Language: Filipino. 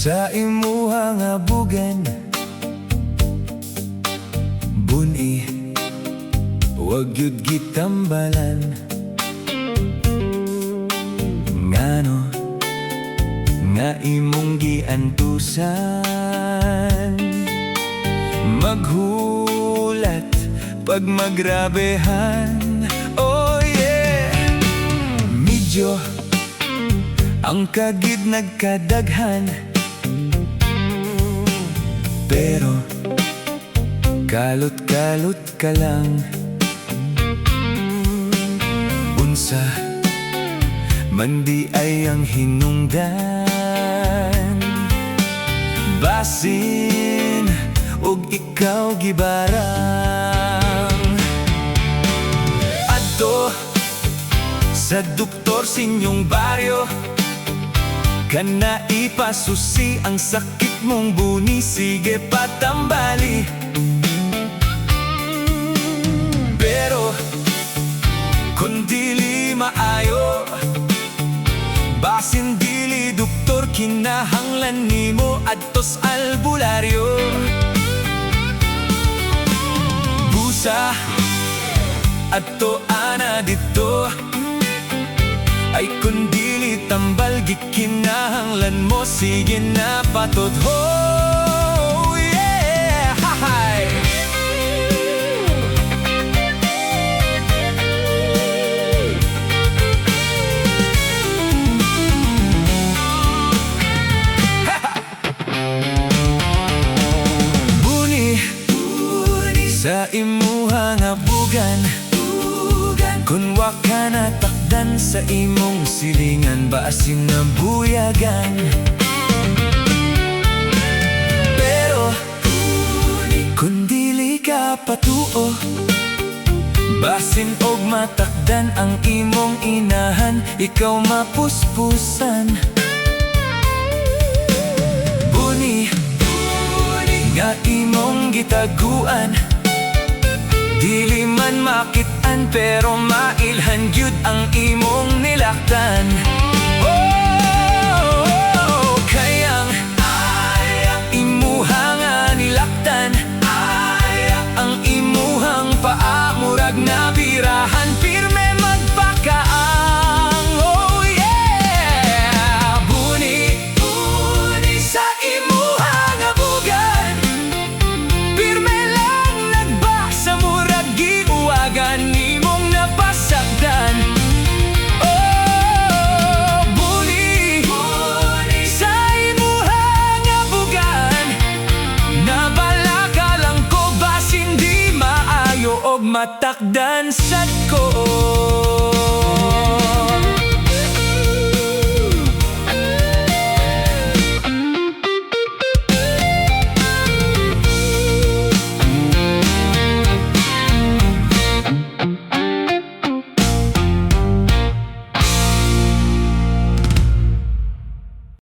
Sa imuha nga bugan, Bun-I, wag yun gitambalan. Ngano nga imong giantusan, maghulat pag magrabehan. Oh yeah, medyo ang kagid nagkadaghan, pero kalot-kalot ka lang. Unsa man di ay ang hinungdan, basin ug ikaw gibarang. Adto sa doktor sinyong baryo, kana ipasusi ang sakit mong buni, sige patambali. Pero kung dili maayo, basin dili doktor kinahanglan nimo adtos albularyo. Busa adto ana dito, ay kung dili tambal gikinahanglan mo, sige na patot. Oh yeah, hi. Bun-I, sa imuha nga bugan, kun wa ka natakdan sa imong silingan, basin na buyagan. Pero kun dili ka patuo, basin og matakdan ang imong inahan, ikaw mapuspusan. Bun-I, nga imong gitaguan, dili man makitaan pero mailhan gyud ang imong nilaktan. Oh, kayang imuha nga nilaktan, ang imuhang paa murag nabirahan, pirme magpakaang. Oh yeah, Bun-I, sa imuha nga bugan, pirme lang nagbasa murag giuwagan, nimong napasagdan. Oh, Bun-I, sa imuha nga bugan, nabala ka lang ko, basin di maayo og matakdan sad ko.